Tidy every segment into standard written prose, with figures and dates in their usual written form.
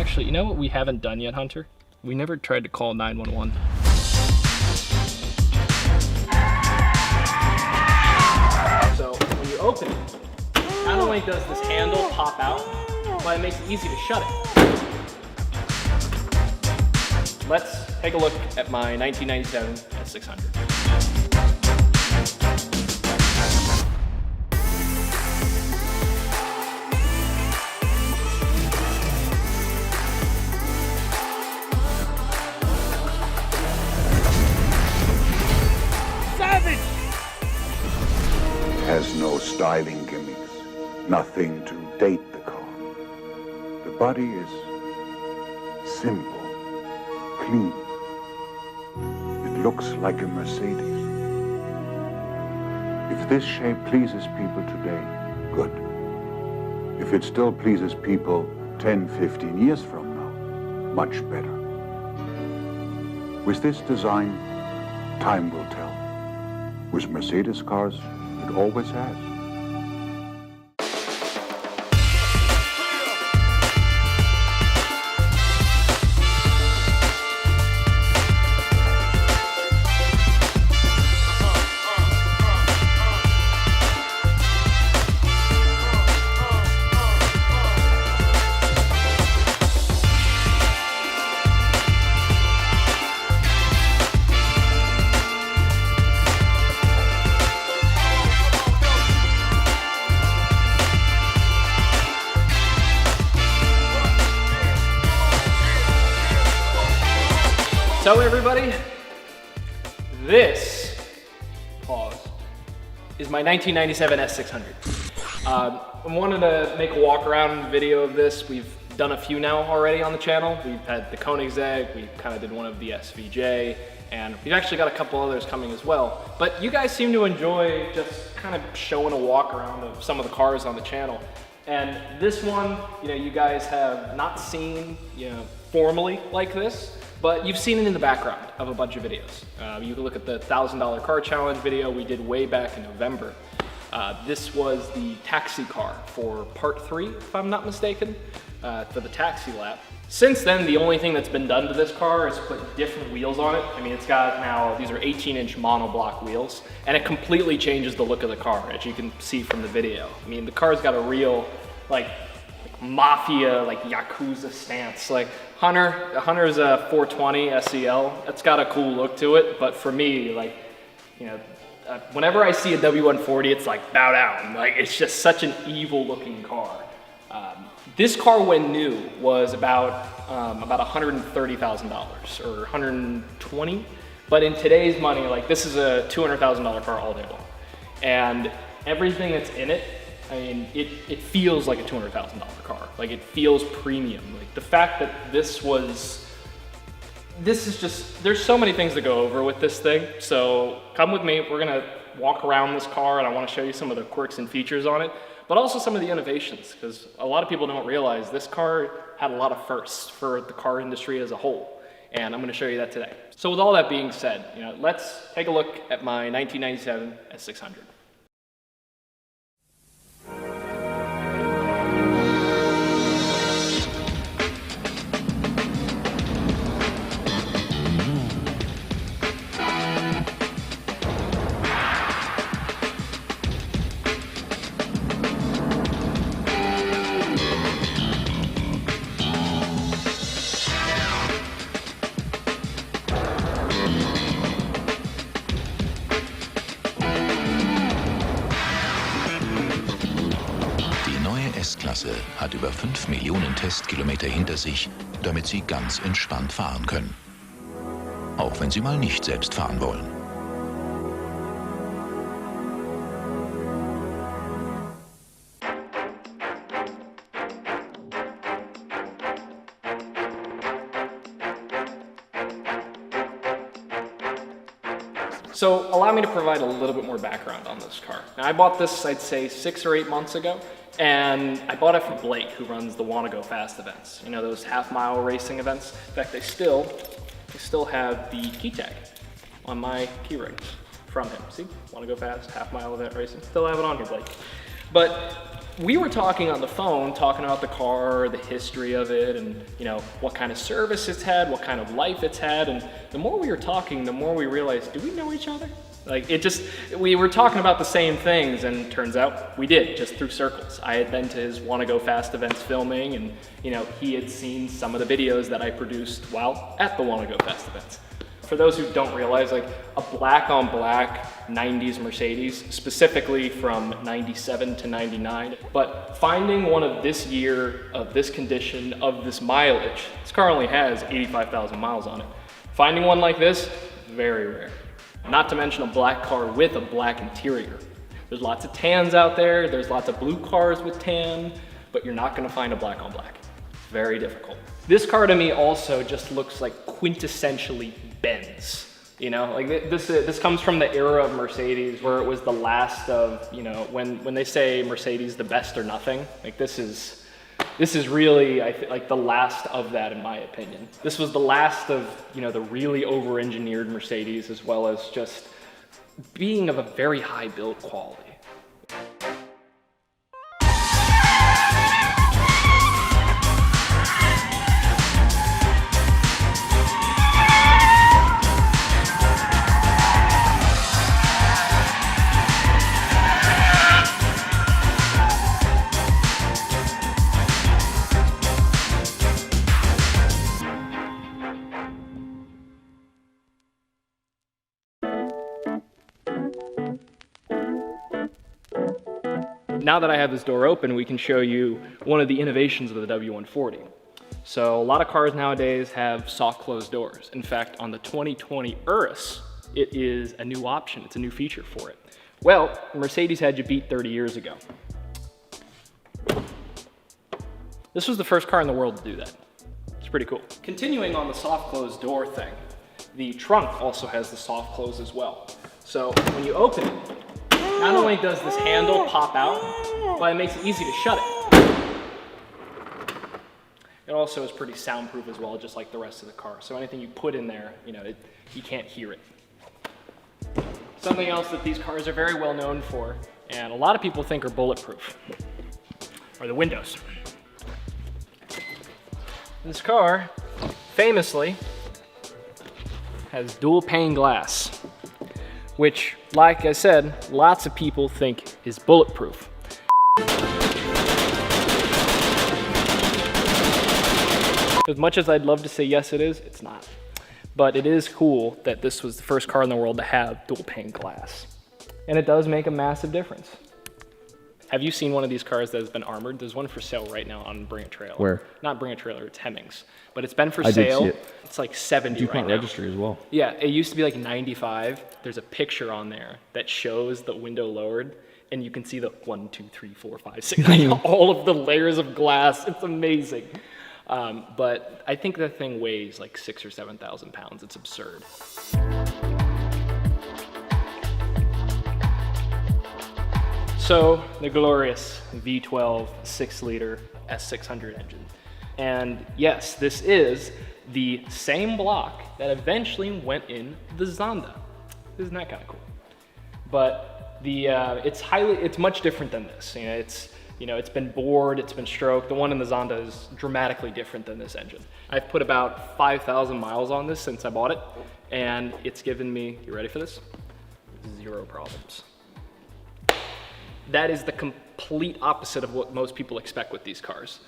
Actually, you know what we haven't done yet, Hunter? We never tried to call 911. So when you open it, not only does this handle pop out, but it makes it easy to shut it. Let's take a look at my 1997 S600. Has no styling gimmicks, nothing to date the car. The body is simple, clean. It looks like a Mercedes. If this shape pleases people today, good. If it still pleases people 10, 15 years from now, much better. With this design, time will tell. With Mercedes cars, it always has. So everybody, this, pause, is my 1997 S600. I wanted to make a walk around video of this. We've done a few now already on the channel. We've had the Koenigsegg, we kind of did one of the SVJ, and we've actually got a couple others coming as well. But you guys seem to enjoy just kind of showing a walk around of some of the cars on the channel. And this one, you guys have not seen, formally like this, but you've seen it in the background of a bunch of videos. You can look at the $1,000 car challenge video we did way back in November. This was the taxi car for part 3, if I'm not mistaken, for the taxi lap. Since then, the only thing that's been done to this car is put different wheels on it. I mean, it's got now, these are 18-inch monoblock wheels, and it completely changes the look of the car, as you can see from the video. I mean, the car's got a real, mafia, Yakuza stance. Hunter's a 420 SEL. It's got a cool look to it, but for me, whenever I see a W140, it's like, bow down. It's just such an evil looking car. This car, when new, was about $130,000 or 120. But in today's money, this is a $200,000 car all day long. And everything that's in it, I mean, it feels like a $200,000 car. It feels premium. The fact that this is just, there's so many things to go over with this thing. So come with me, we're gonna walk around this car and I wanna show you some of the quirks and features on it, but also some of the innovations, because a lot of people don't realize this car had a lot of firsts for the car industry as a whole. And I'm gonna show you that today. So with all that being said, let's take a look at my 1997 S600. S-Klasse hat über 5 Millionen Testkilometer hinter sich, damit Sie ganz entspannt fahren können. Auch wenn Sie mal nicht selbst fahren wollen. So allow me to provide a little bit more background on this car. Now, I bought this, I'd say 6 or 8 months ago, and I bought it from Blake, who runs the Wanna Go Fast events. Those half-mile racing events. In fact, they still have the key tag on my key rings from him. See, Wanna Go Fast, half-mile event racing. Still have it on here, Blake. But we were talking on the phone, talking about the car, the history of it, and you know, what kind of service it's had, what kind of life it's had, and the more we were talking, the more we realized, do we know each other? Like, we were talking about the same things, and turns out we did, just through circles. I had been to his Wanna Go Fast events filming, and you know, he had seen some of the videos that I produced while at the Wanna Go Fast events. For those who don't realize, like, a black on black 90s Mercedes, specifically from 97 to 99, but finding one of this year, of this condition, of this mileage, this car only has 85,000 miles on it. Finding one like this, very rare. Not to mention a black car with a black interior. There's lots of tans out there, there's lots of blue cars with tan, but you're not gonna find a black on black. Very difficult. This car to me also just looks like quintessentially Benz. You know, like this comes from the era of Mercedes where it was the last of, you know, when they say Mercedes the best or nothing, like this is really, I like the last of that in my opinion. This was the last of, you know, the really over-engineered Mercedes, as well as just being of a very high build quality. Now that I have this door open, we can show you one of the innovations of the W140. So a lot of cars nowadays have soft closed doors. In fact, on the 2020 Urus, it is a new option. It's a new feature for it. Well, Mercedes had you beat 30 years ago. This was the first car in the world to do that. It's pretty cool. Continuing on the soft closed door thing, the trunk also has the soft close as well. So when you open it, not only does this handle pop out, but it makes it easy to shut it. It also is pretty soundproof as well, just like the rest of the car. So anything you put in there, you know, you can't hear it. Something else that these cars are very well known for, and a lot of people think are bulletproof, are the windows. This car, famously, has dual pane glass, which, like I said, lots of people think is bulletproof. As much as I'd love to say yes it is, it's not. But it is cool that this was the first car in the world to have dual pane glass. And it does make a massive difference. Have you seen one of these cars that has been armored? There's one for sale right now on Bring a Trailer. Where? Not Bring a Trailer, it's Hemmings. But it's been for I sale. did see it. It's like 70 right now. DuPont registry as well. Yeah, it used to be like 95. There's a picture on there that shows the window lowered, and you can see the 1, 2, 3, 4, 5, 6, like all of the layers of glass. It's amazing. But I think that thing weighs like 6,000 or 7,000 pounds. It's absurd. So the glorious V12 6-liter S600 engine. And yes, this is the same block that eventually went in the Zonda. Isn't that kind of cool? But it's much different than this. It's been bored, it's been stroked. The one in the Zonda is dramatically different than this engine. I've put about 5,000 miles on this since I bought it, and it's given me, you ready for this? 0 problems. That is the complete opposite of what most people expect with these cars.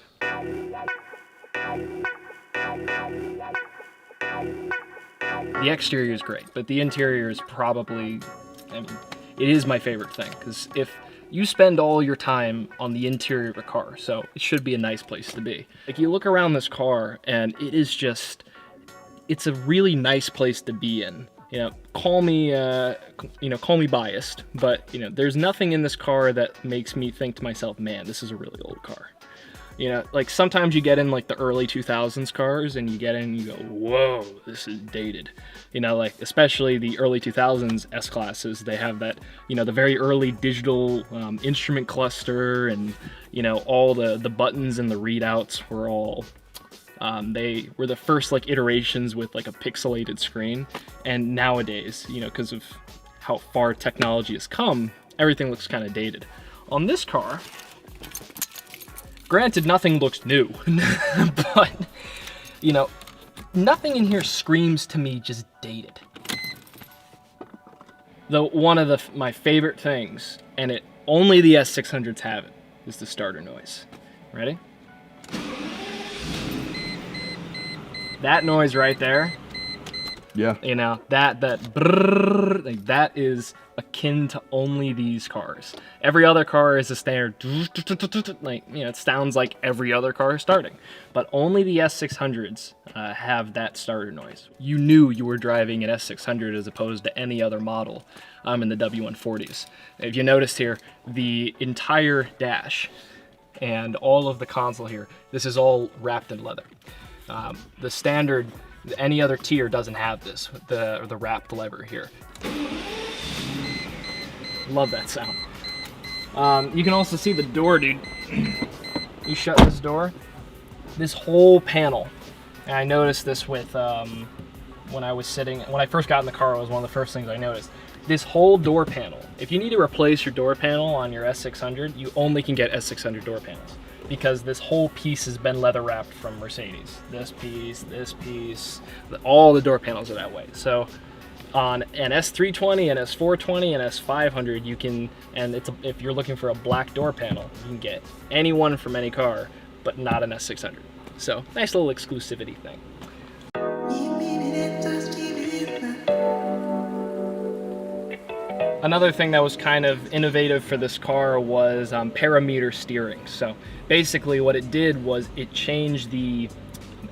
The exterior is great, but the interior is probably, it is my favorite thing, because if you spend all your time on the interior of a car, so it should be a nice place to be. Like, you look around this car and it is just, it's a really nice place to be in. Call me biased, but there's nothing in this car that makes me think to myself, man, this is a really old car. Like sometimes you get in like the early 2000s cars and you get in and you go, whoa, this is dated. Like especially the early 2000s S-classes, they have that, the very early digital instrument cluster, and all the buttons and the readouts were all, they were the first like iterations with like a pixelated screen. And nowadays, because of how far technology has come, everything looks kind of dated. On this car, Granted, nothing looks new, but, you know, nothing in here screams to me just dated. Though one of my favorite things, and only the S600s have it, is the starter noise. Ready? That noise right there. Yeah. You know, that brrrr, like, that is akin to only these cars. Every other car is a standard, like, you know, it sounds like every other car starting. But only the S600s have that starter noise. You knew you were driving an S600 as opposed to any other model in the W140s. If you noticed here, the entire dash and all of the console here, this is all wrapped in leather. The standard, any other tier doesn't have this, the wrapped lever here. Love that sound. You can also see the door, dude. You shut this door, this whole panel, and I noticed this with, when I first got in the car, it was one of the first things I noticed. This whole door panel, if you need to replace your door panel on your S600, you only can get S600 door panels, because this whole piece has been leather wrapped from Mercedes. This piece, all the door panels are that way. So on an S320, an S420, and S500, you can, and if you're looking for a black door panel, you can get any one from any car, but not an S600. So nice little exclusivity thing. Another thing that was kind of innovative for this car was parameter steering. So basically what it did was it changed the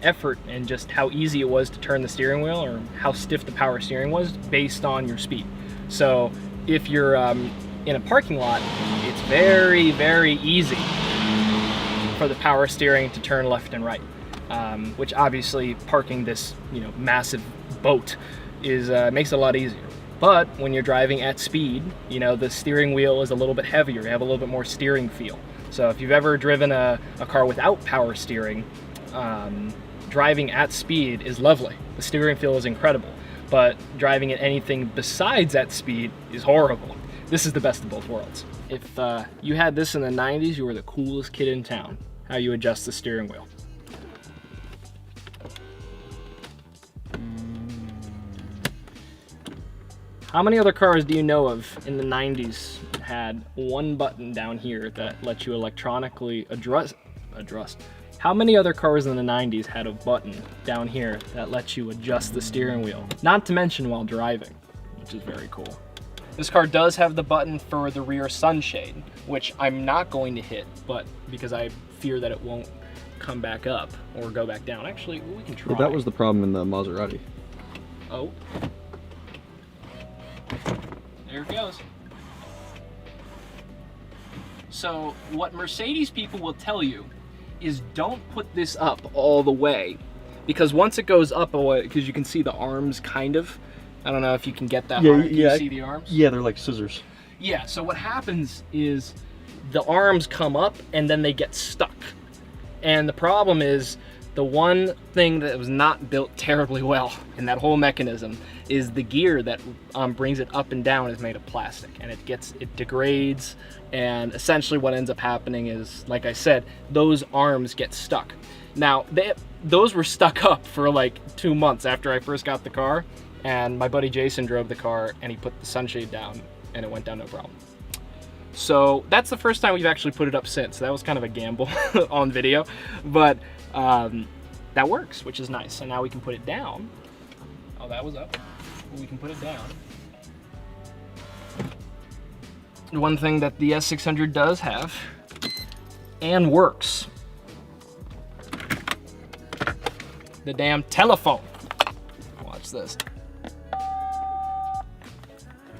effort and just how easy it was to turn the steering wheel, or how stiff the power steering was, based on your speed. So if you're in a parking lot, it's very, very easy for the power steering to turn left and right, which obviously parking this, you know, massive boat is makes it a lot easier. But when you're driving at speed, you know, the steering wheel is a little bit heavier. You have a little bit more steering feel. So if you've ever driven a car without power steering, driving at speed is lovely. The steering feel is incredible. But driving at anything besides at speed is horrible. This is the best of both worlds. If you had this in the 90s, you were the coolest kid in town. How you adjust the steering wheel. How many other cars do you know of in the 90s had one button down here that lets you electronically adjust? How many other cars in the 90s had a button down here that lets you adjust the steering wheel? Not to mention while driving, which is very cool. This car does have the button for the rear sunshade, which I'm not going to hit, but because I fear that it won't come back up or go back down. Actually, we can try. Well, that was the problem in the Maserati. Oh. There it goes. So what Mercedes people will tell you is don't put this up all the way, because once it goes up away, because you can see the arms kind of, I don't know if you can get that hard. Can you see the arms? Yeah, they're like scissors. Yeah, so what happens is the arms come up and then they get stuck. And the problem is, the one thing that was not built terribly well in that whole mechanism is the gear that brings it up and down is made of plastic, and it degrades, and essentially what ends up happening is, like I said, those arms get stuck. Now, those were stuck up for like 2 months after I first got the car, and my buddy Jason drove the car and he put the sunshade down and it went down no problem. So that's the first time we've actually put it up since. That was kind of a gamble on video, but that works, which is nice. So now we can put it down. Oh, that was up. We can put it down. One thing that the S600 does have, and works, the damn telephone. Watch this.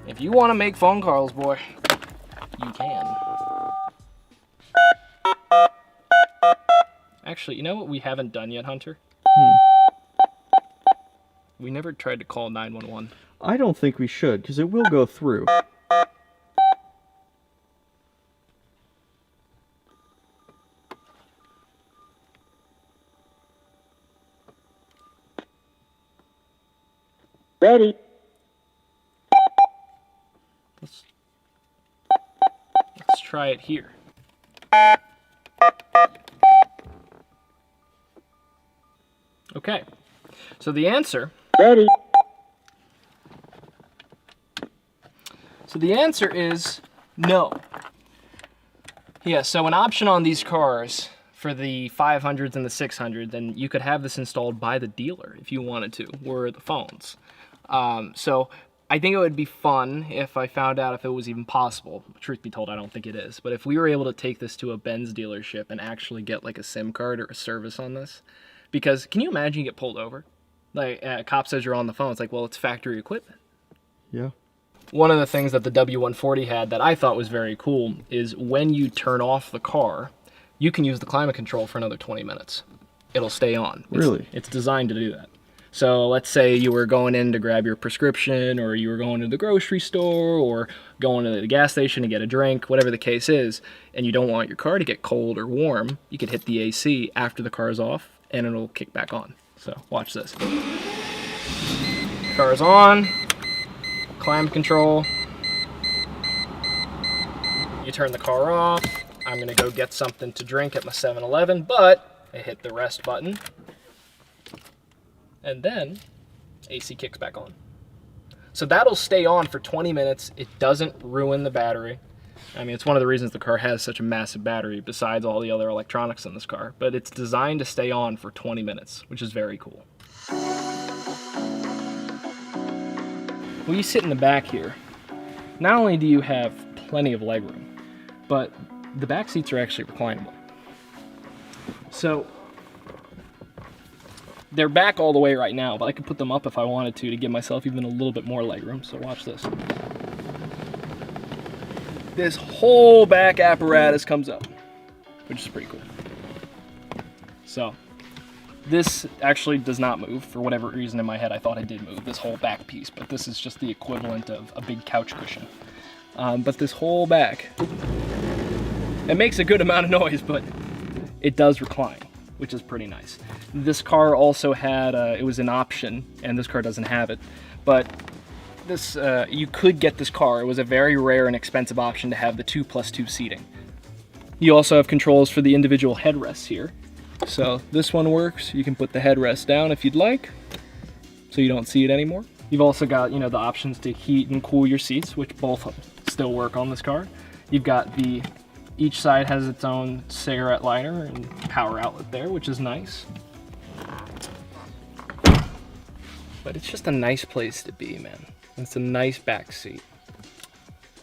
If you want to make phone calls, boy, you can. Actually, you know what we haven't done yet, Hunter? We never tried to call 911. I don't think we should, because it will go through. Ready. Let's try it here. Okay, so the answer... Ready. So the answer is no. Yeah, so an option on these cars for the 500s and the 600s, then you could have this installed by the dealer if you wanted to, were the phones. So I think it would be fun if I found out if it was even possible. Truth be told, I don't think it is. But if we were able to take this to a Benz dealership and actually get like a SIM card or a service on this, because can you imagine you get pulled over? Like a cop says you're on the phone, it's like, well, it's factory equipment. Yeah. One of the things that the W140 had that I thought was very cool is when you turn off the car, you can use the climate control for another 20 minutes. It'll stay on. Really? It's designed to do that. So let's say you were going in to grab your prescription, or you were going to the grocery store, or going to the gas station to get a drink, whatever the case is, and you don't want your car to get cold or warm, you could hit the AC after the car is off, and it'll kick back on. So watch this. Car is on. Climate control. You turn the car off. I'm gonna go get something to drink at my 7-Eleven, but I hit the rest button, and then AC kicks back on. So that'll stay on for 20 minutes. It doesn't ruin the battery. I mean, it's one of the reasons the car has such a massive battery, besides all the other electronics in this car, but it's designed to stay on for 20 minutes, which is very cool. When you sit in the back here, not only do you have plenty of legroom, but the back seats are actually reclinable. So they're back all the way right now, but I could put them up if I wanted to give myself even a little bit more legroom. So watch this. This whole back apparatus comes up, which is pretty cool. So this actually does not move. For whatever reason in my head, I thought it did move, this whole back piece, but this is just the equivalent of a big couch cushion. But this whole back, it makes a good amount of noise, but it does recline, which is pretty nice. This car also had, it was an option, and this car doesn't have it, but this, you could get this car. It was a very rare and expensive option to have the 2+2 seating. You also have controls for the individual headrests here. So this one works. You can put the headrest down if you'd like, so you don't see it anymore. You've also got, you know, the options to heat and cool your seats, which both still work on this car. You've got each side has its own cigarette lighter and power outlet there, which is nice. But it's just a nice place to be, man. It's a nice back seat.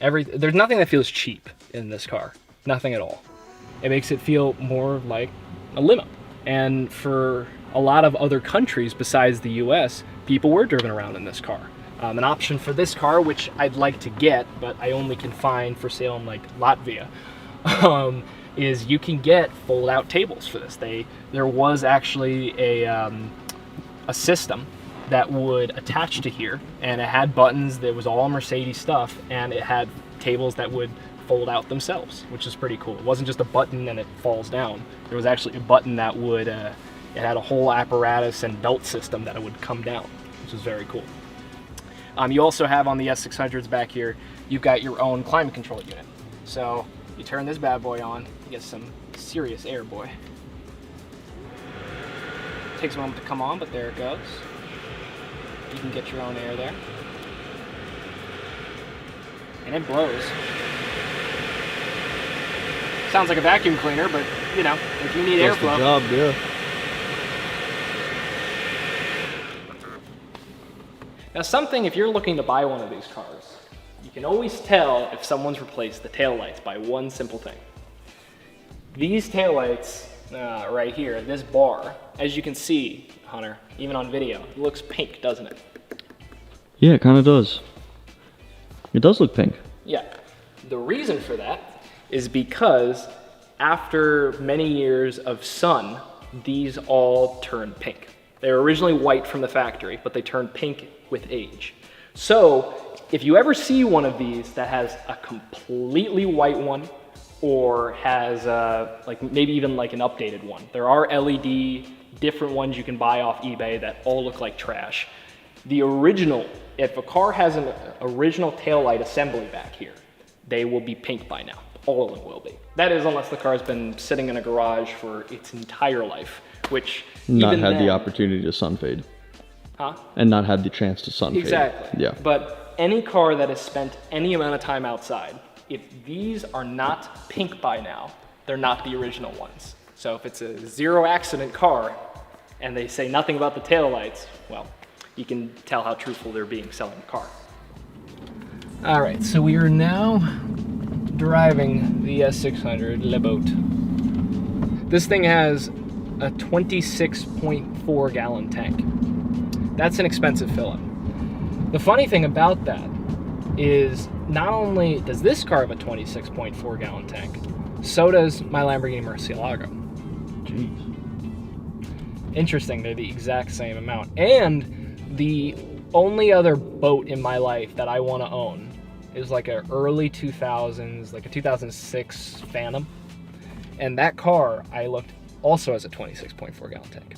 There's nothing that feels cheap in this car. Nothing at all. It makes it feel more like a limo. And for a lot of other countries besides the US, people were driven around in this car. An option for this car, which I'd like to get, but I only can find for sale in like Latvia, is you can get fold-out tables for this. There was actually a system that would attach to here, and it had buttons that was all Mercedes stuff, and it had tables that would fold out themselves, which is pretty cool. It wasn't just a button and it falls down. There was actually a button that would, it had a whole apparatus and belt system that it would come down, which is very cool. You also have on the S600s back here, you've got your own climate control unit. So you turn this bad boy on, you get some serious air, boy. Takes a moment to come on, but there it goes. You can get your own air there. And it blows. Sounds like a vacuum cleaner, but you know, if you need airflow. The job, yeah. Now something, if you're looking to buy one of these cars, you can always tell if someone's replaced the taillights by one simple thing. These taillights right here, this bar, as you can see, Hunter, even on video, it looks pink, doesn't it? Yeah, it kind of does. It does look pink. Yeah. The reason for that is because after many years of sun, these all turn pink. They were originally white from the factory, but they turn pink with age. So if you ever see one of these that has a completely white one, or has like maybe even like an updated one, there are LED different ones you can buy off eBay that all look like trash. The original, if a car has an original taillight assembly back here, they will be pink by now. All of them will be. That is unless the car's been sitting in a garage for its entire life, which Not even had the then- opportunity to sun fade. Huh? And not had the chance to sun fade. Exactly. Yeah. But any car that has spent any amount of time outside, if these are not pink by now, they're not the original ones. So if it's a zero accident car and they say nothing about the taillights, well, you can tell how truthful they're being selling the car. All right, so we are now driving the S600 Le Boat. This thing has a 26.4 gallon tank. That's an expensive fill-up. The funny thing about that is not only does this car have a 26.4 gallon tank, so does my Lamborghini Murcielago. Jeez. Interesting, they're the exact same amount. And the only other boat in my life that I want to own is like a early 2000s, like a 2006 Phantom. And that car, I looked, also has a 26.4 gallon tank.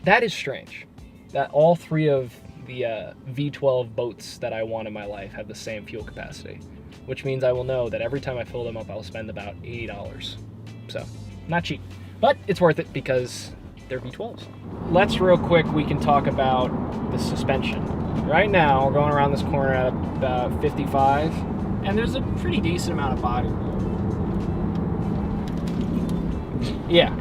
That is strange. That all three of the V12 boats that I want in my life have the same fuel capacity, which means I will know that every time I fill them up, I will spend about $80. So, not cheap, but it's worth it because they're V12s. Let's real quick, we can talk about the suspension. Right now, we're going around this corner at about 55, and there's a pretty decent amount of body roll. Yeah.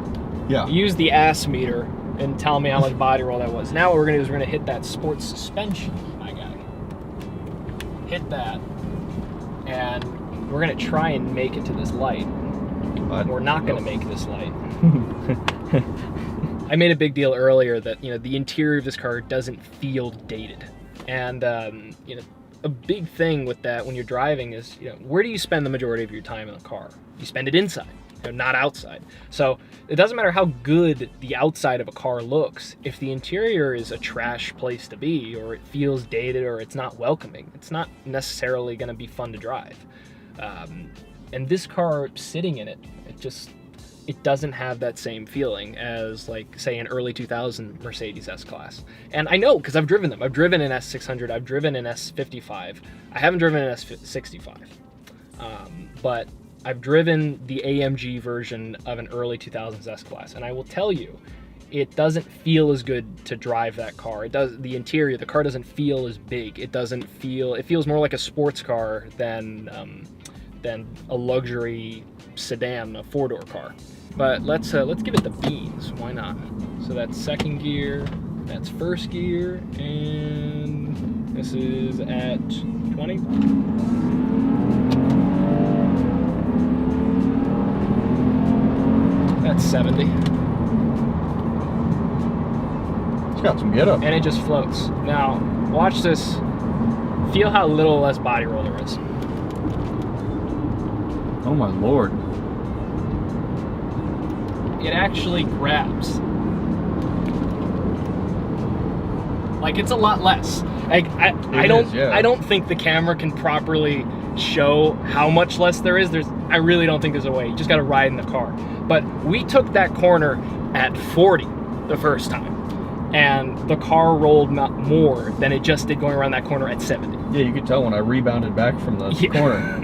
Yeah. Use the ass meter and tell me how much body roll that was. Now what we're gonna do is we're gonna hit that sports suspension, my guy. Hit that, and we're gonna try and make it to this light. We're not gonna make this light. I made a big deal earlier that, you know, the interior of this car doesn't feel dated. And, you know, a big thing with that when you're driving is, you know, where do you spend the majority of your time in the car? You spend it inside, you know, not outside. So it doesn't matter how good the outside of a car looks. If the interior is a trash place to be, or it feels dated, or it's not welcoming, it's not necessarily going to be fun to drive. And this car, sitting in it, it doesn't have that same feeling as, like, say, an early 2000 Mercedes S-Class. And I know, because I've driven them. I've driven an S600, I've driven an S55. I haven't driven an S65. But I've driven the AMG version of an early 2000s S-Class, and I will tell you, it doesn't feel as good to drive that car. It does, the interior, the car doesn't feel as big. It feels more like a sports car than a luxury sedan, a four-door car. But let's give it the beans. Why not? So that's second gear, that's first gear, and this is at 20. That's 70. It's got some get up. And it just floats. Now, watch this. Feel how little less body roll there is. Oh my lord. It actually grabs. Like, it's a lot less. Like, I don't think the camera can properly show how much less there is. I really don't think there's a way. You just got to ride in the car. But we took that corner at 40 the first time, and the car rolled not more than it just did going around that corner at 70. Yeah, you could tell when I rebounded back from the corner.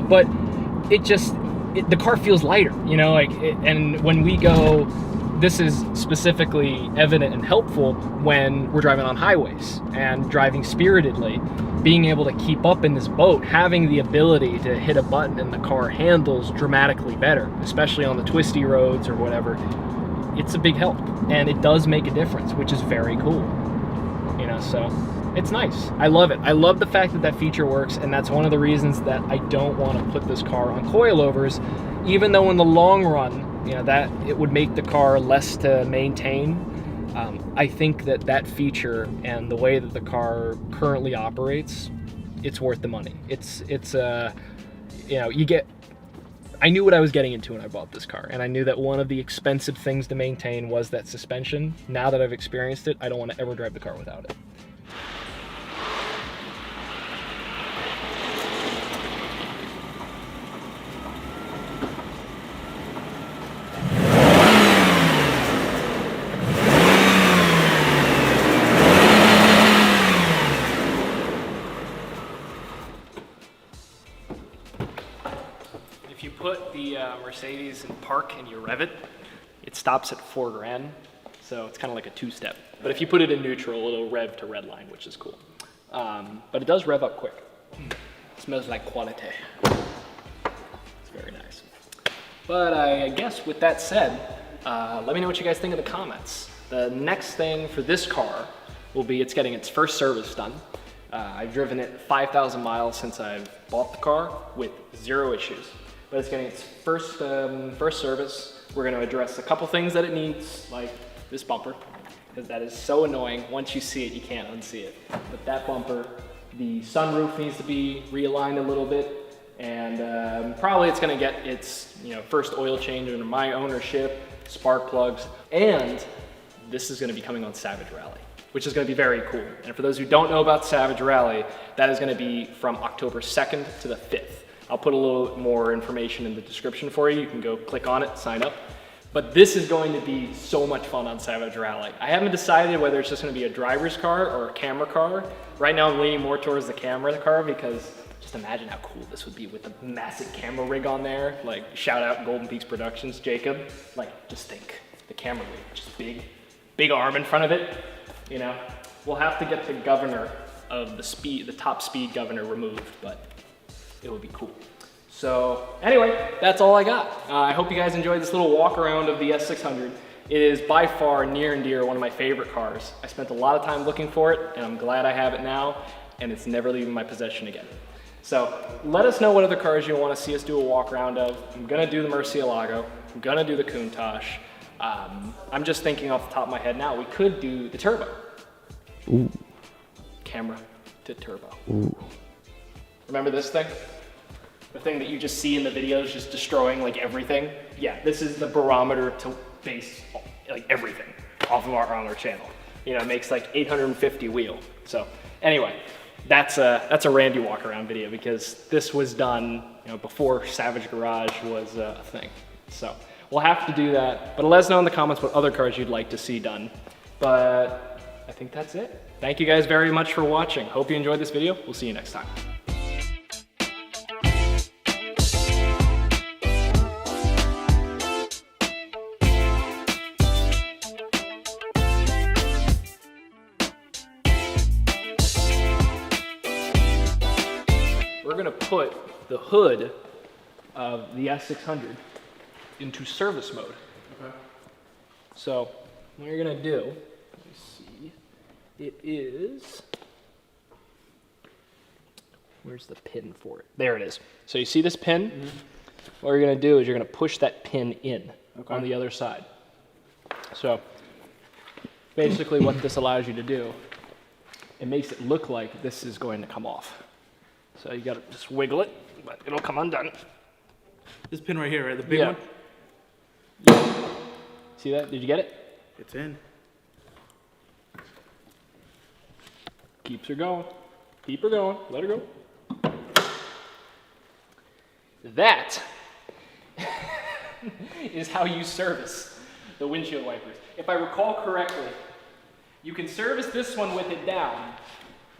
But the car feels lighter, you know, and when we go, this is specifically evident and helpful when we're driving on highways and driving spiritedly, being able to keep up in this boat, having the ability to hit a button and the car handles dramatically better, especially on the twisty roads or whatever. It's a big help, and it does make a difference, which is very cool, you know, so it's nice. I love it. I love the fact that that feature works, and that's one of the reasons that I don't want to put this car on coilovers, even though in the long run, you know, that it would make the car less to maintain. I think that feature and the way that the car currently operates, it's worth the money. It's you know, I knew what I was getting into when I bought this car, and I knew that one of the expensive things to maintain was that suspension. Now that I've experienced it, I don't want to ever drive the car without it. If you put the Mercedes in park and you rev it, it stops at 4 grand. So it's kind of like a two-step. But if you put it in neutral, it'll rev to redline, which is cool. But it does rev up quick. It smells like quality. It's very nice. But I guess with that said, let me know what you guys think in the comments. The next thing for this car will be it's getting its first service done. I've driven it 5,000 miles since I've bought the car with 0 issues. But it's getting its first service. We're going to address a couple things that it needs, like this bumper, because that is so annoying. Once you see it, you can't unsee it. But that bumper, the sunroof needs to be realigned a little bit, and probably it's going to get its first oil change under my ownership, spark plugs, and this is going to be coming on Savage Rally, which is going to be very cool. And for those who don't know about Savage Rally, that is going to be from October 2nd to the 5th. I'll put a little more information in the description for you. You can go click on it, sign up. But this is going to be so much fun on Savage Rally. I haven't decided whether it's just going to be a driver's car or a camera car. Right now I'm leaning more towards the camera car because just imagine how cool this would be with the massive camera rig on there. Like, shout out Golden Peaks Productions, Jacob. Like, just think, the camera rig, just big arm in front of it. We'll have to get the governor of the top speed governor removed, but it would be cool. So anyway, that's all I got. I hope you guys enjoyed this little walk around of the S600. It is by far near and dear one of my favorite cars. I spent a lot of time looking for it, and I'm glad I have it now, and it's never leaving my possession again. So let us know what other cars you want to see us do a walk around of. I'm gonna do the Murcielago. I'm gonna do the Countach. I'm just thinking off the top of my head now, we could do the Turbo. Ooh. Camera to Turbo. Ooh. Remember this thing? The thing that you just see in the videos just destroying like everything? Yeah, this is the barometer to base like everything off of on our channel. It makes like 850 wheel. So anyway, that's a Randy walk around video because this was done before Savage Garage was a thing. So we'll have to do that, but let us know in the comments what other cars you'd like to see done. But I think that's it. Thank you guys very much for watching. Hope you enjoyed this video. We'll see you next time. We're gonna put the hood of the S600 into service mode. Okay. So what you're gonna do, let me see, it is, where's the pin for it? There it is. So you see this pin? Mm-hmm. What you're gonna do is you're gonna push that pin in on the other side. So basically what this allows you to do, it makes it look like this is going to come off. So you gotta just wiggle it, but it'll come undone. This pin right here, right? The big one? Yeah. See that? Did you get it? It's in. Keeps her going. Keep her going. Let her go. That is how you service the windshield wipers. If I recall correctly, you can service this one with it down,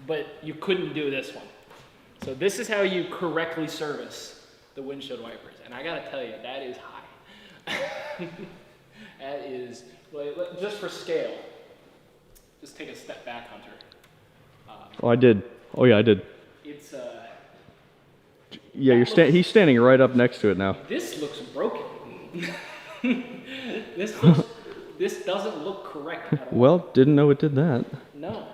but you couldn't do this one. So this is how you correctly service the windshield wipers. And I gotta tell you, that is high. That is, just for scale, just take a step back, Hunter. Oh, I did. Oh, yeah, I did. It's, Yeah, he's standing right up next to it now. this looks broken. This doesn't look correct at all. Well, didn't know it did that. No.